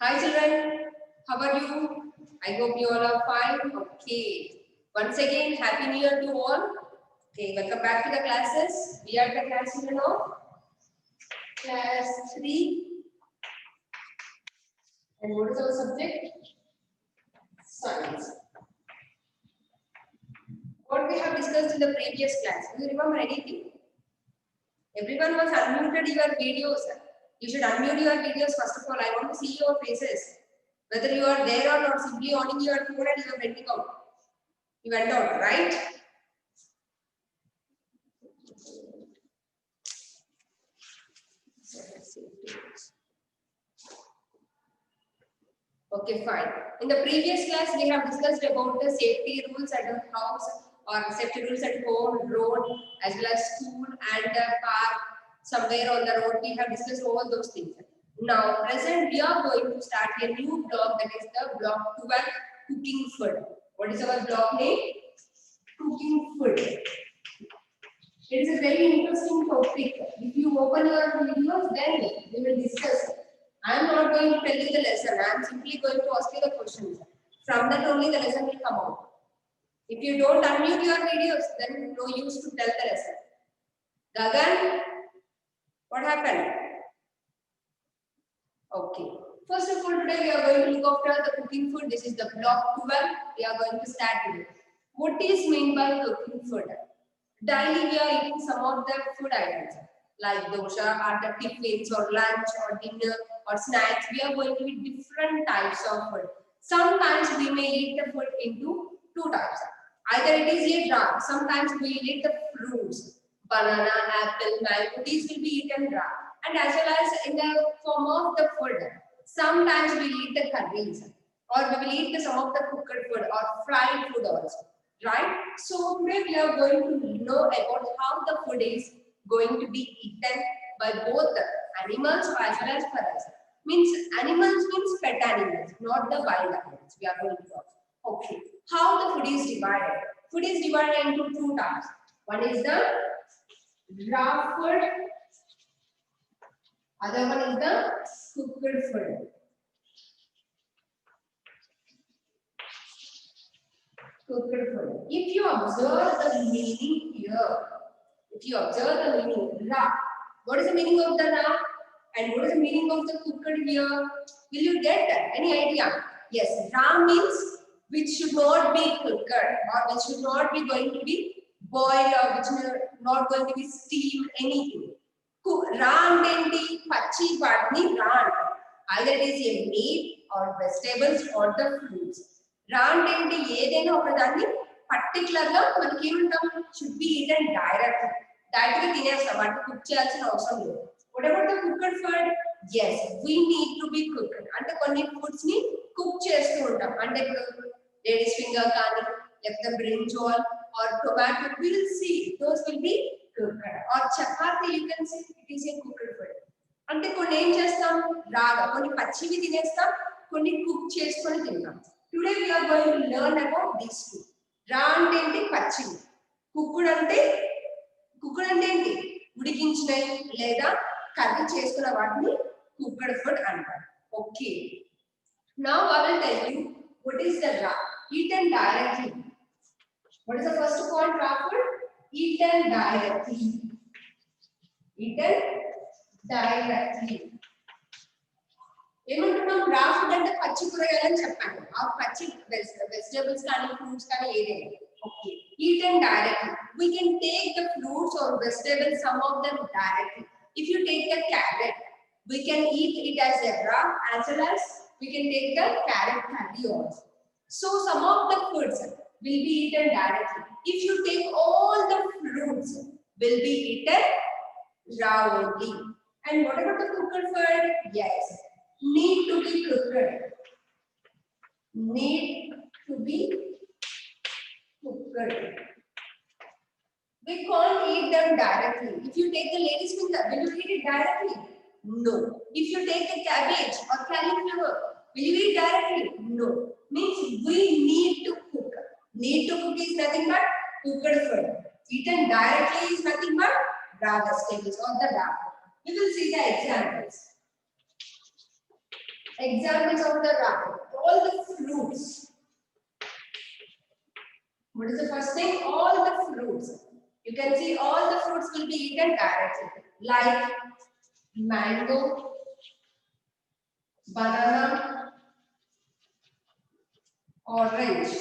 Hi children, how are you? I hope you all are fine. Okay. Once again, Happy New Year to all. Okay, welcome back to the classes. We are the class children of class 3. And what is our subject? Science. What we have discussed in the previous class. Do you remember anything? Everyone was unmuted your videos. You should unmute your videos first of all. I want to see your faces. Whether you are there or not, simply on your phone and you are wending out. You went out, right? Okay, fine. In the previous class, we have discussed about the safety rules at the house or safety rules at home, road, as well as school and park, somewhere on the road. We have discussed all those things. Now, present, we are going to start a new block, that is the block 12, cooking food. What is our block name? Cooking food. It is a very interesting topic. If you open your videos, then we will discuss. I am not going to tell you the lesson. I am simply going to ask you the questions. From that only the lesson will come out. If you don't unmute your videos, then no use to tell the lesson. Gagan, what happened? Okay. First of all, today we are going to look after the cooking food. This is the block 12. We are going to start today. What is meant by cooking food? Daily we are eating some of the food items like dosha or the tiffins or lunch or dinner or snacks. We are going to eat different types of food. Sometimes we may eat the food into two types. Either it is a raw. Sometimes we eat the fruits, banana, apple, mango. These will be eaten raw. And as well as in the form of the food. Sometimes we eat the curries or we will eat some of the cooked food or fried food also. Right? So today we are going to know about how the food is going to be eaten by both the animals as well as for us. Means animals means pet animals, not the wild animals. We are going to talk. Okay. How the food is divided? Food is divided into two types. One is the raw food. Other one is the cooked food. Cooked food. If you observe the meaning here, if you observe the meaning, ra, what is the meaning of the ra? And what is the meaning of the cooked here? Will you get any idea? Yes, ra means which should not be cooked or which should not be going to be boiled or which is not going to be steamed, anything. Ra ante pachi vadni ra. Either it is a meat or vegetables or the fruits. Ra ante ఏదైనా ఒక దాన్ని particular గా మనకి ఏమంటాం should be eaten directly. Direct గా తినేస్తాం అంటే cook చేయాల్సిన అవసరం లేదు. What about the cooked food? Yes, we need to be cooked. అంటే కొన్ని ఫుడ్స్ ని కుక్ చేస్తూ ఉంటాం. అంటే ఇప్పుడు లేడీస్ ఫింగర్ కానీ లేకపోతే brinjal or tomato, we will see those will be cooked. Or chapati, you can see it is a cooked food. అంటే కొన్ని ఏం చేస్తాం రాగా కొన్ని పచ్చివి తినేస్తాం కొన్ని కుక్ చేసుకొని తింటాం. Today we are going to learn about these two. రా అంటే ఏంటి పచ్చివి, కుక్కుడు అంటే ఏంటి ఉడికించినవి లేదా కర్రీ చేసుకున్న వాటిని కుక్డ్ ఫుడ్ అంటారు. Okay, now I will tell you what is the raw. Eaten directly. What is the first point? Raw food eaten directly. Eaten directly. ఏమంటున్నాం రా ఫుడ్ అంటే పచ్చి కూరగాయలు అని చెప్పాను. ఆ పచ్చి వెజిటబుల్స్ కానీ ఫ్రూట్స్ కానీ ఏదైనా. Okay, eaten directly. We can take the fruits or vegetables, some of them directly. If you take a carrot, we can eat it as a raw as well as we can take the carrot curry also. So some of the foods will be eaten directly. If you take all the fruits, will be eaten raw only. And what about the cooked food? Yes, need to be cooked. Need to be cooked. We can't eat them directly. If you take the lady's finger, will you eat it directly? No. If you take a cabbage or cauliflower, will you eat directly? No. Means we need to cook. Need to cook is nothing but cooked food. Eaten directly is nothing but raw vegetables or the raw. We will see the examples. Examples of the ra. All the fruits. What is the first thing? All the fruits. You can see all the fruits will be eaten directly, like mango, banana, orange.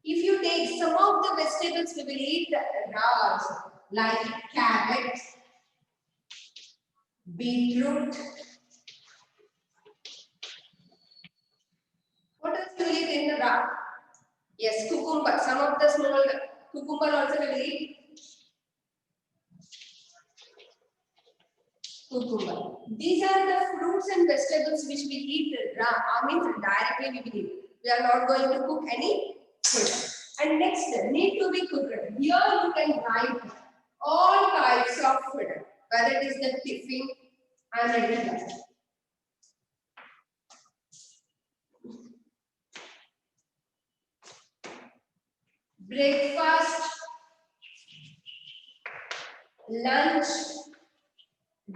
If you take some of the vegetables, we will eat raw also, like carrot, beetroot. What else we will eat in the raw? Yes, cucumber. Some of the small cucumber also we will eat. Cucumber. These are the fruits and vegetables which we eat raw. I mean directly we will eat. We are not going to cook any food. And next, need to be cooked. Here you can write all types of food, whether it is the tiffin and regular. Breakfast, lunch,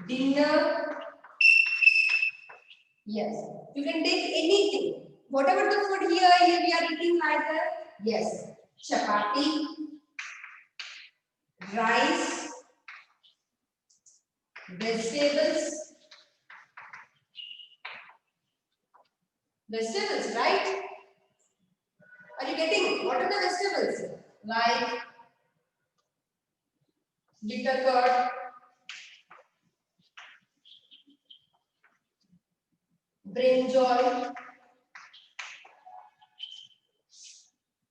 dinner. Yes, you can take anything. Whatever the food here we are eating like that. Yes, chapati, rice, vegetables. Vegetables, right? Are you getting? What are the vegetables? Like bitter gourd, brinjal.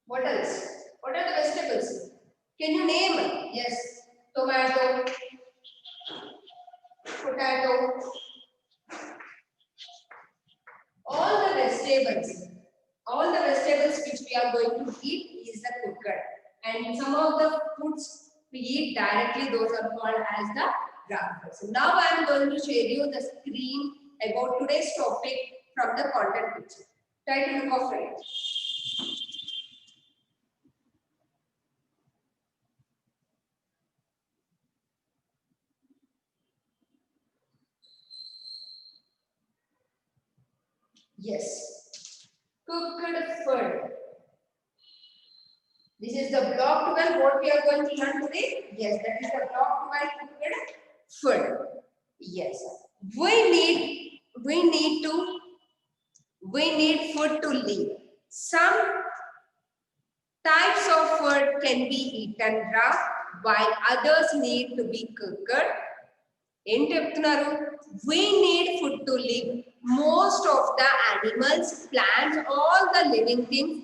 What else? What are the vegetables? Can you name? Yes, tomato, potato. All the vegetables which we are going to eat is the cooked. And some of the foods we eat directly, those are called as the raw food. So now I am going to share you the screen about today's topic from the content picture. Try to look off it. Yes, cooked food. This is the block 12. What we are going to learn today? Yes, that is the block 12 cooked food. Yes, we need food to live. Some types of food can be eaten raw, while others need to be cooked. ఏంటి చెప్తున్నారు? We need food to live. Most of the animals, plants, all the living things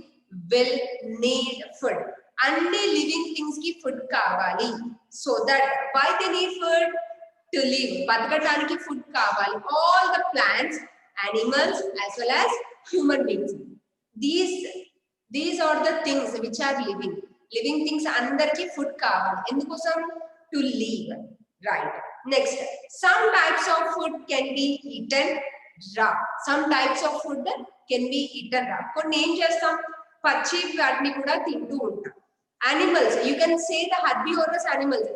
will need food. అన్ని living things కి food కావాలి. So that why they need food? To live. బతకడానికి food కావాలి. All the plants, animals as well as human beings. These are the things which are living. Living things అందరికి food కావాలి. ఎందుకోసం? To live. Right. Next, some types of food can be eaten raw. Some types of food can be eaten raw. కొన్ని ఏం చేస్తాం? పచ్చి వాటిని కూడా తింటూ ఉంటాం. Animals, you can say the herbivorous animals.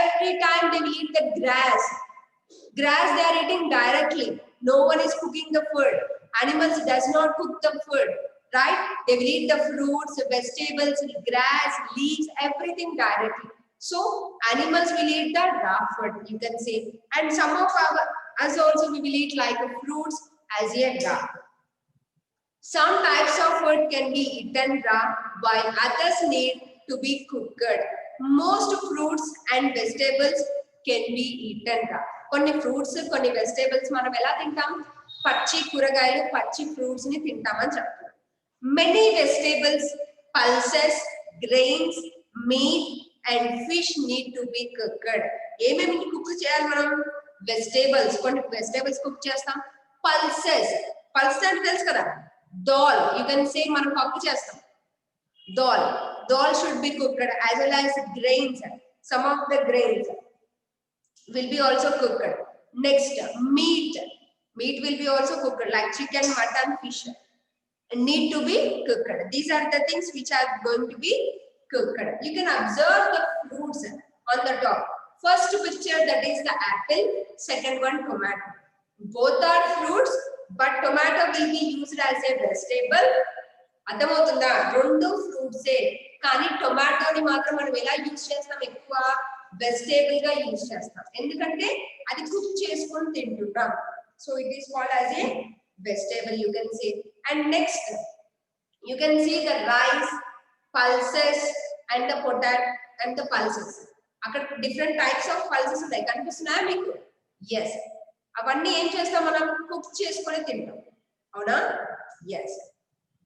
Every time they will eat the grass. Grass they are eating directly. No one is cooking the food. Animals does not cook the food. Right? They will eat the fruits, vegetables, grass, leaves, everything directly. So animals will eat the raw food, you can say, and some of us also we will eat like fruits as yet raw. Some types of food can be eaten raw, while others need to be cooked. Most fruits and vegetables can be eaten raw. కొన్ని fruits కొన్ని vegetables మనం ఎలా తింటాం? పచ్చి కూరగాయలు పచ్చి fruits ని తింటామని చెప్తాం. Many vegetables, pulses, grains, meat and fish need to be cooked. ఏమేమి కుక్ చేయాలి మనం? వెజిటేబుల్స్, కొన్ని వెజిటేబుల్స్ కుక్ చేస్తాం. పల్సెస్, పల్సెస్ అంటే తెలుసు కదా, దాల్, యూ కెన్ సే మనం పప్పు చేస్తాం. Dal should be cooked as well as grains. Some of the grains will be also cooked. Next, meat will be also cooked like chicken, mutton, fish need to be cooked. These are the things which are going to be cooked. You can observe the fruits on the top. First picture, that is the apple, second one tomato. Both are fruits, but tomato will be used as a vegetable. అర్థమవుతుందా? రెండు ఫ్రూట్సే, కానీ టొమాటోని మాత్రం మనం ఎలా use చేస్తాం? ఎక్కువ vegetable గా use చేస్తాం, ఎందుకంటే అది కుక్ చేసుకొని తింటుంటాం. So it is called as a vegetable, you can say. And next you can see the rice, pulses and the potato and the pulses. అక్కడ డిఫరెంట్ టైప్స్ ఆఫ్ పల్సెస్ ఉన్నాయి, కనిపిస్తున్నాయా మీకు? ఎస్, అవన్నీ ఏం చేస్తాం మనం? కుక్ చేసుకొని తింటాం, అవునా? Yes.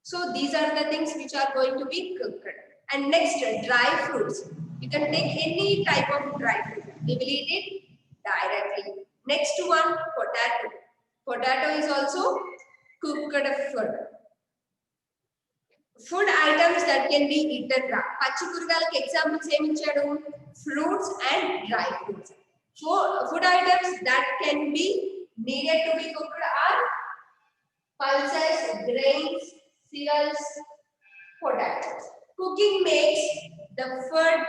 So these are the things which are going to be cooked. And next, dry fruits. You can take any type of dry fruit, we will eat it directly. Next one, potato. Potato is also cooked food. Food items that can be eaten raw. పచ్చి కూరగాయలకు examples ఏమి ఇచ్చాడు? Fruits and dry fruits. Food items that can be needed to be cooked are pulses, grains, cereals, potatoes. Cooking makes the food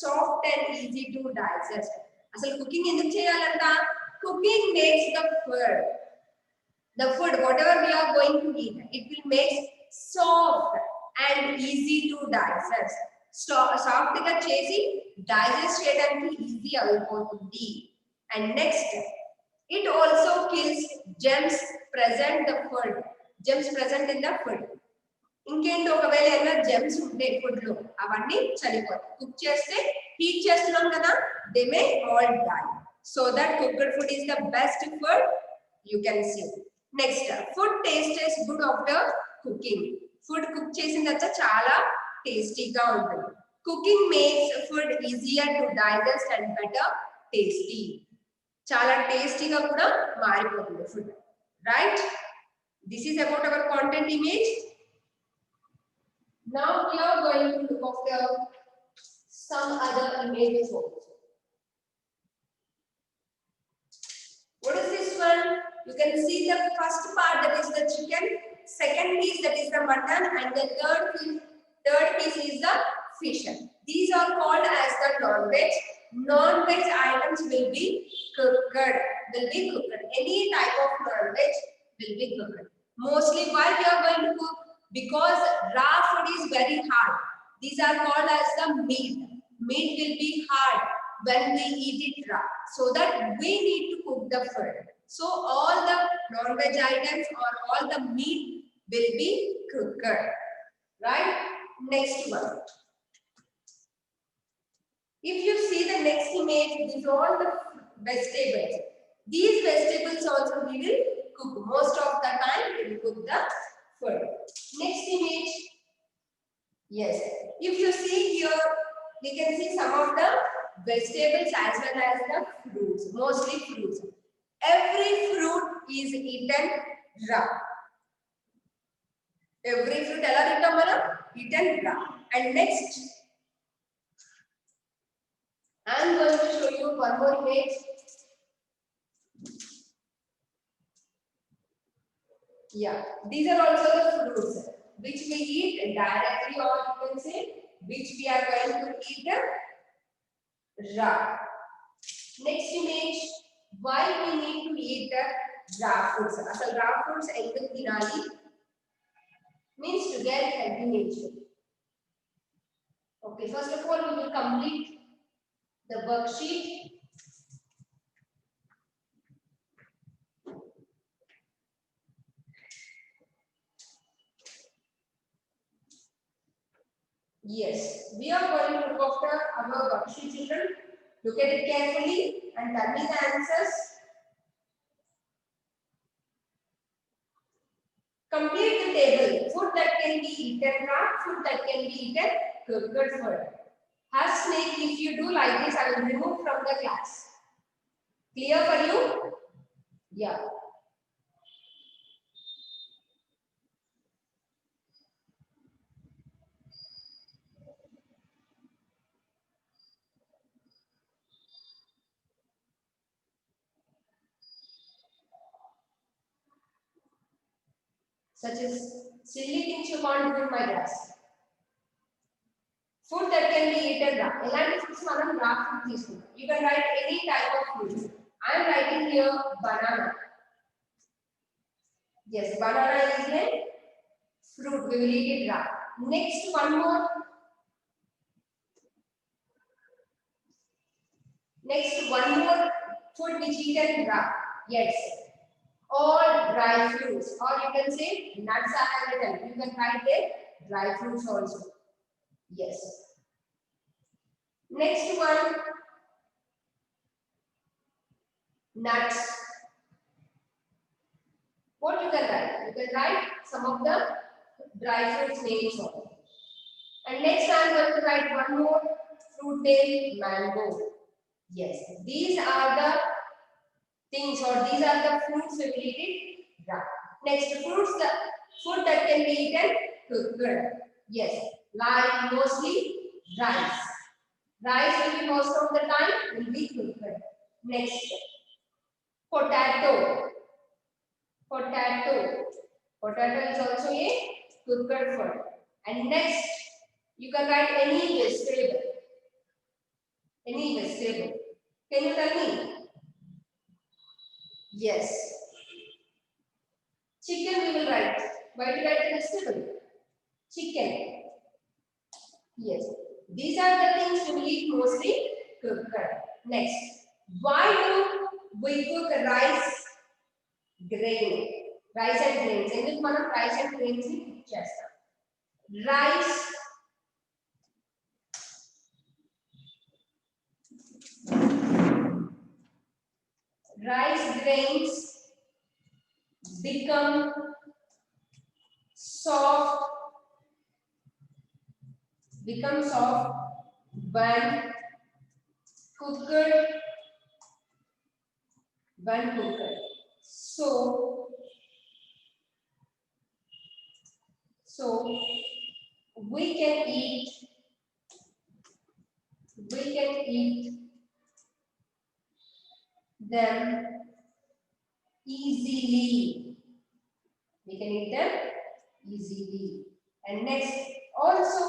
soft and easy to digest. అసలు cooking ఎందుకు చేయాలంట? Cooking makes the food whatever we are going to eat, it will make soft and easy to digest. Soft గా చేసి digest చేయడానికి easy అయిపోతుంది. And next, it also kills germs present the food. Germs present in the food. ఇంకేంటి, ఒకవేళ ఏమైనా Gems ఉంటే food లో అవన్నీ చనిపోతాయి. కుక్ చేస్తే హీట్ చేస్తున్నాం కదా, they may all die. So that cooked food is the best food, you can see. Next, food tastes good after cooking. Food cook చేసిన తర్వాత చాలా టేస్టీగా ఉంటుంది. Cooking makes food easier to digest and better tasty. చాలా టేస్టీగా కూడా మారిపోతుంది food, right? This is about our content image. Now we are going to look after some other images also. What is this one? You can see the first part, that is the chicken, second piece, that is the mutton, and the third piece is the fish. These are called as the non-veg. Non-veg items will be cooked. Any type of non-veg will be cooked. Mostly why we are going to cook? Because raw food is very hard. These are called as the meat. Meat will be hard when we eat it raw. So that we need to cook the food. So all the non-veg items or all the meat will be cooked. Right? Next one. If you see the next image, these are all the vegetables. These vegetables also we will cook. Most of the time we will cook the food. Next image. Yes, if you see here, we can see some of the vegetables as well as the fruits, mostly fruits. Every fruit is eaten raw. Every fruit eaten raw. And next, I am going to show you one more image. Yeah, these are also the fruits which we eat directly, or you can say which we are going to eat raw. Next image, why we need to eat the raw fruits? Asal raw fruits enduku tinali means to get healthy nature. Okay, first of all we will complete the worksheet. Yes, we are going to look after our worksheet, children. Look at it carefully and tell me the answers. Complete the table. Food that can be eaten raw, food that can be eaten cooked food. Has snake, if you do like this, I will remove from the class. Clear for you? Yeah. Such as silly things you can't do in my class. Food that can be eaten raw. Elanti foods manam raw food తీసుకుంటాం. You can write any type of fruit. I am writing here banana. Yes, banana is a fruit. We will eat it raw. Next, one more. Next, one more food which eaten raw. Yes, all dry fruits, or you can say nuts are available. You can write there dry fruits also. Yes. Next one, nuts. What you can write? You can write some of the dry fruits names also. And next I am going to write one more fruit name, mango. Yes, these are the things, or these are the fruits we will eat it raw. Next, fruits, the food that can be eaten cooked. Yes, like mostly rice. Rice will be most of the time will be cooked. Next, potato. Potato. Potato is also a cooked food. And next, you can write any vegetable. Any vegetable. Can you tell me? Yes. Chicken we will write. Why to write the vegetable? Chicken. Yes. These are the things we will eat mostly cooked. Next. Why do we cook rice grain? Rice and grains. ఎందుకు మనం rice and grains ని cook చేస్తాం? Rice grains become soft when cooked. So we can eat them easily. We can eat them easily. And next, also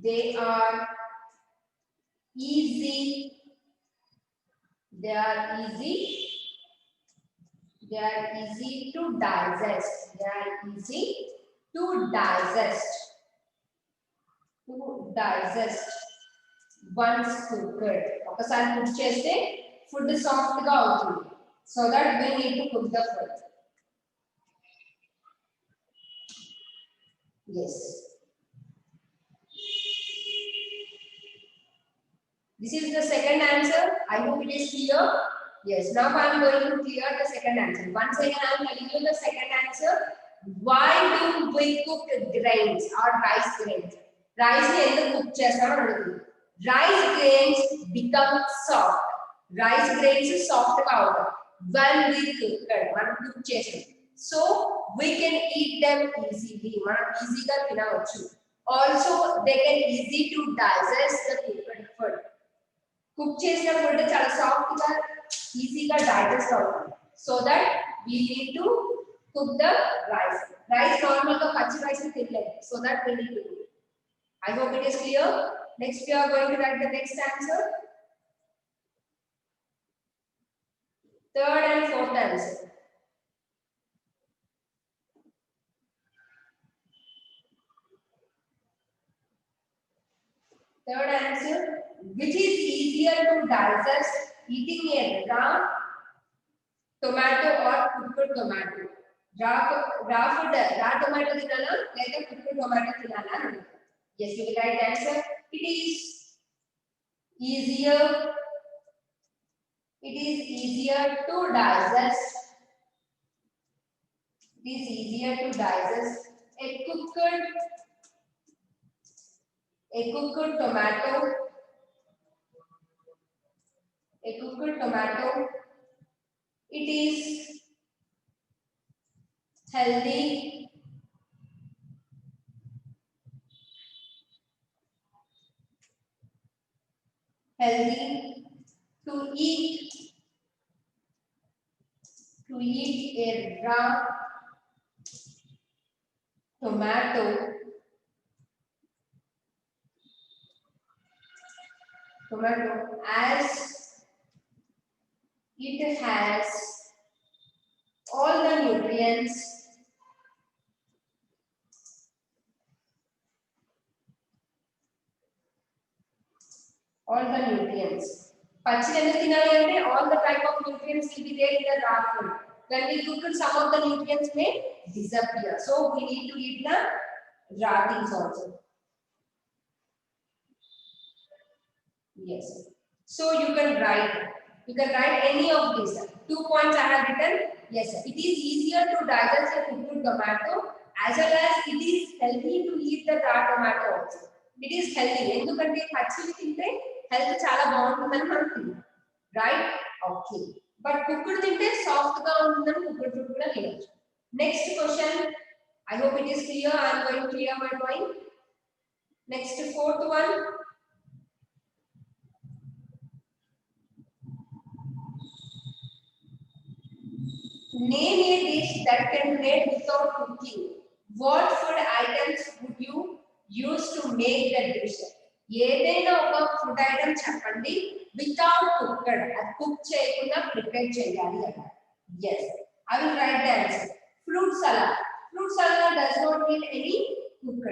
they are easy to digest. Once cooked. ఒకసారి cook చేస్తే food soft గా అవుతుంది. So that we need to cook the food. Yes. This is the second answer. I hope it is clear. Yes. Now I am going to clear the second answer. Once again I am telling you the second answer. Why do we cook grains or rice grains? Rice ni endu cook chestamo adugutundi. Rice grains become soft. Rice grains soft ga avutadi when we cook chesam. So we can eat them easily. Manam easy ga tinavochu. Also they can easy to digest the cooked food. Cook చేసిన food చాలా soft గా ఈజీగా digest అవుతుంది. So that we need to cook the rice. Rice normal గా పచ్చి rice ని తినలేము. So that we need to do. I hope it is clear. Next we are going to write the next answer. Third and fourth answer. Third answer, which is easier to digest, eating a raw tomato or cooked tomato? Raw tomato tinala leka cooked tomato tinala? Yes, you will write answer. It is easier to digest. A cooked tomato. It is healthy to eat a raw tomato, as it has all the nutrients పచ్చిదెన్న తినాలి అంటే all the type of nutrients will be there in the raw food. When we cook it, some of the nutrients may disappear. So we need to eat the raw things also. Yes. So you can write any of these. 2 points I have written. Yes, sir. It is easier to digest a cooked tomato as well as it is healthy to eat the raw tomato also. It is healthy. ఎందుకంటే పచ్చివి తింటే health చాలా బాగుంటుందని మనం తింటాం. Right? Okay. But cooked తింటే soft గా ఉంటుందని cooked food కూడా తినొచ్చు. Next question. I hope it is clear. I am going to clear my point. Next, fourth one. Name a dish that can be made without cooking. What food items would you use to make that dish? ఏదైనా ఒక food item చెప్పండి without cooked, అది cook చేయకుండా prepare చేయాలి అన్న. yes, I will write the answer. Fruit salad. Fruit salad does not need any cooked.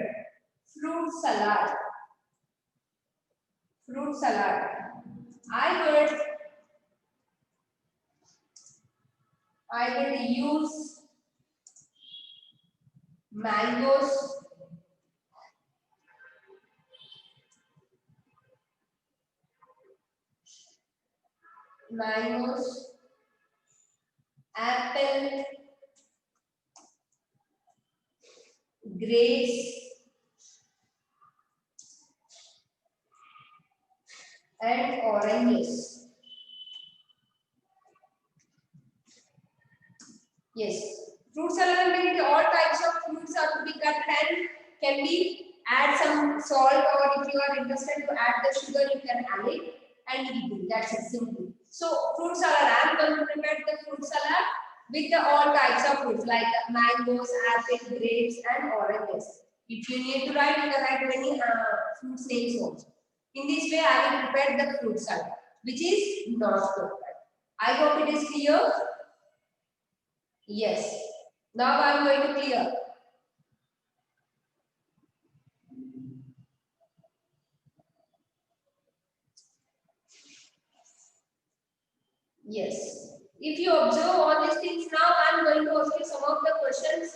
Fruit salad. I will use mangoes, apple, grapes, and oranges. Yes, fruit salad means all types of fruits are to be cut and can be add some salt, or if you are interested to add the sugar, you can add it and eat it. That's it, simple. So fruit salad, I am going to prepare the fruit salad with the all types of fruits like mangoes, apple, grapes, and oranges. If you need to write, you can write many fruits names also. In this way, I will prepare the fruit salad, which is not cooked. I hope it is clear. Yes. Now I am going to clear. Yes. If you observe all these things now, I am going to ask you some of the questions.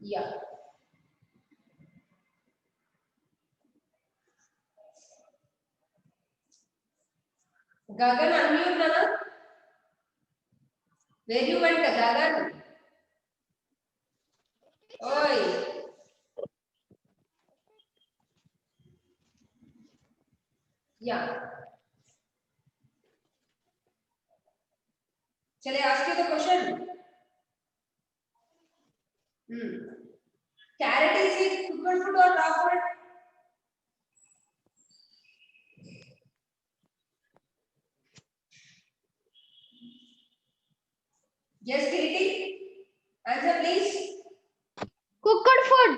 Yeah. Gagan, unmute Nana. Where you went, Gagan? Oi. Yeah. Shall I ask you the question? Carrot is it cooked food or raw food? Yes, Kiriti. Answer please. Cooked food.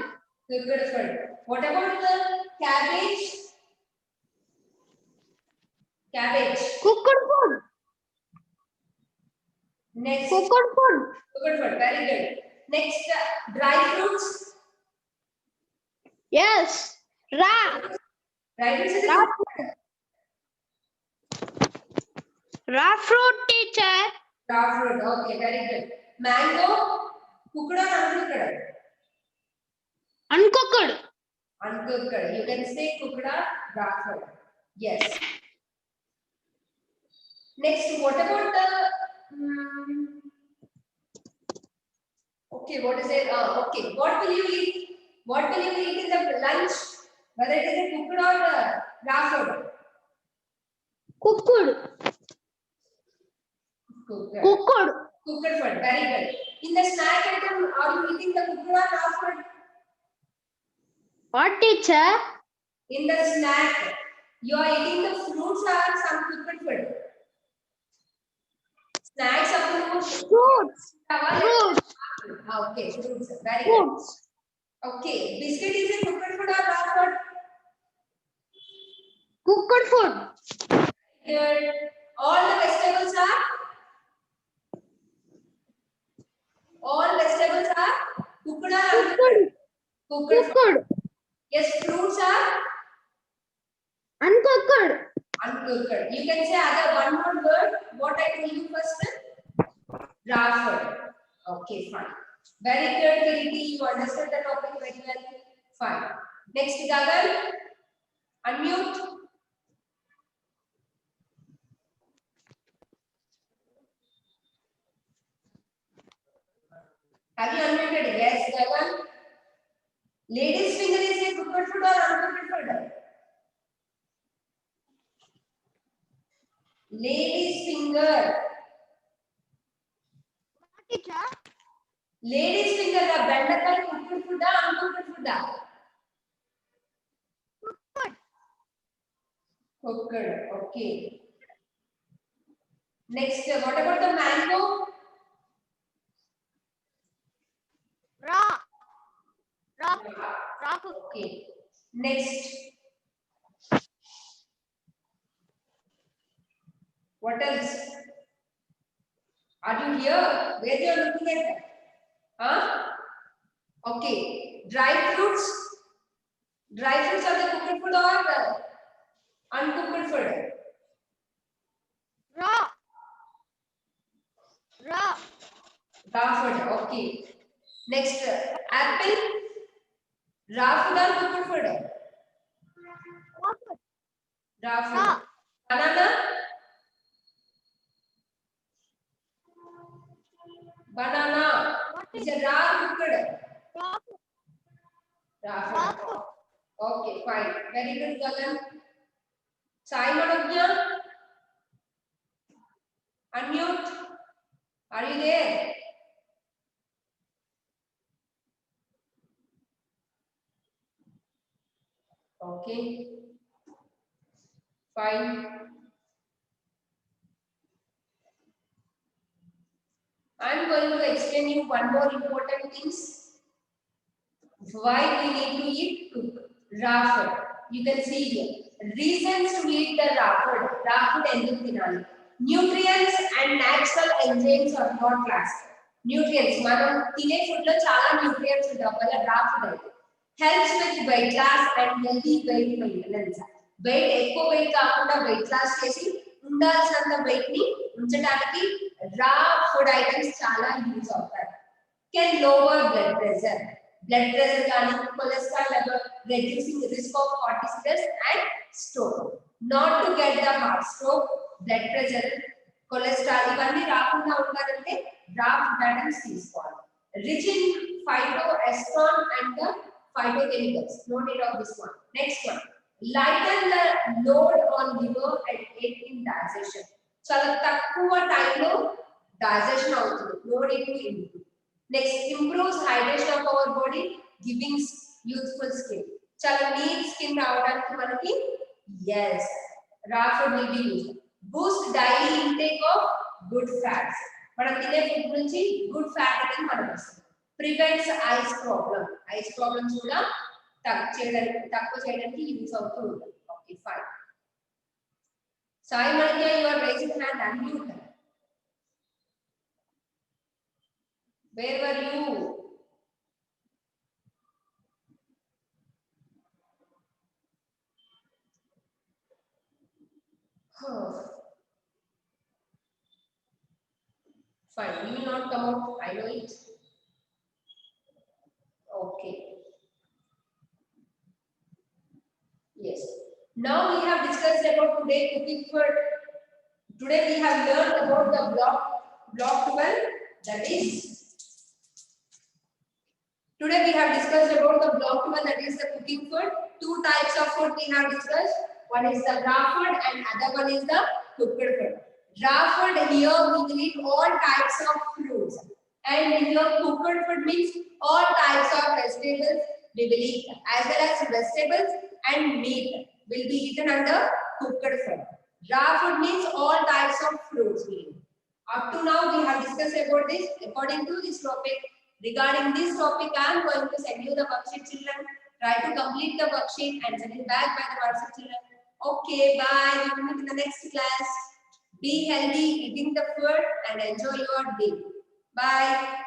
Cooked food. What about the cabbage? Cabbage. Cooked food. Next. Cooked food. Cooked food. Very good. Next, dry fruits. Yes. Raw. Dry fruits is Raw it? fruit. Raw fruit, teacher. Raw fruit. Okay, very good. Mango. Cooked or uncooked? Uncooked. Uncooked. You can say cooked or raw fruit. Yes. Next, what about the okay, what is it? Okay, what will you eat? What will you eat in the lunch? Whether it is a cooked or raw food? Cooked. Cooked. Cooked. Cooked food. Very good. In the snack item, are you eating the cooked or raw food? What, teacher? In the snack, you are eating the fruits or some cooked food? Snacks approve. Fruits. Fruits. Okay, fruits. Very good. Fruits. Okay, biscuit is a cooked food or raw food? Cooked food. Good. All the vegetables are cooked or uncooked? Cooked. Cooked. Yes, fruits are Uncooked. uncooked. You can say other one more word. What I told you first? Raw food. Okay, fine. Very good, Kiriti. You understood the topic very well. Fine. Next, Gagan. Unmute. Have you unmuted? Yes, Gagan. Ladies' finger is a cooked food or uncooked food? Ladies' finger. Teacher. Ladies' finger, the bendakai cooked food or uncooked food? Cooked. Cooked. Okay. Next, what about the mango? Raw. Raw. Raw cooked. Okay. Next. What else? Are you here? Where you are looking at? Huh? Okay. Dry fruits. Dry fruits are the cooked food or uncooked food? Raw. Raw. Raw food. Okay. Next, apple. Raw food or cooked food? Raw food. Raw food. Raw. Banana. Banana. What Is is a raw cooked? raw food? Raw Raw food. food. Okay, fine. Very good, Gagan. Sai Manognya. Unmute. Are you there? Okay. Fine. I'm going to explain you one more important things. Why we need to eat raw food. You can see here. Reasons to eat the raw food. Raw food ఎందుకు తినాలి? Nutrients and natural enzymes are not lost. Nutrients మనం తినే food లో చాలా nutrients ఉంటాయి వల్ల raw food అయితే helps with weight loss and healthy weight maintenance weight ఎక్కువ వెయిట్ కాకుండా వెయిట్ లాస్ చేసి ఉండాల్సినంత వెయిట్ ని ఉంచడానికి రా ఫుడ్ ఐటమ్స్ చాలా యూజ్ అవుతాయి కెన్ లోవర్ బ్లడ్ ప్రెషర్ కానీ cholesterol level reducing risk of కార్టిసిడస్ and stroke not to get the heart stroke blood pressure cholesterol ఇవన్నీ రాకుండా ఉండాలంటే రా ఫుడ్ ఐటమ్స్ తీసుకోవాలి rich in phytoestrogen and the phytochemicals no need of this one next one lighten the load on liver and aid in digestion చాలా తక్కువ time లో digestion అవుతుంది no need to improve next improves hydration of our body giving youthful skin చాలా neat skin రావడానికి మనకి yes raw food will be used boost daily intake of good fats మనం తినే food నుంచి గుడ్ ఫ్యాట్ అనేది మనకు వస్తుంది ప్రివెంట్స్ ఐస్ ప్రాబ్లమ్స్ కూడా తక్కువ చేయడానికి యూజ్ అవుతూ ఉంటుంది ఓకే ఫైన్ సాయి మధ్య your raising hand unmute where were you fine you will not come out I know it okay yes now we have discussed about today cooking food today we have learned about the block 12 that is today we have discussed about the block 12 that is the cooking food two types of food we have discussed one is the raw food and other one is the cooked food raw food here we will eat all types of fruits and here cooked food means all types of vegetables we will eat as well as vegetables and meat will be eaten under cooked food raw food means all types of fruits we eat Up to now, we have discussed about this. According to this topic, regarding this topic, I am going to send you the worksheet, children. Try to complete the worksheet and send it back by the WhatsApp, children. Okay, bye. We will meet in the next class. Be healthy, eating the food, and enjoy your day. Bye.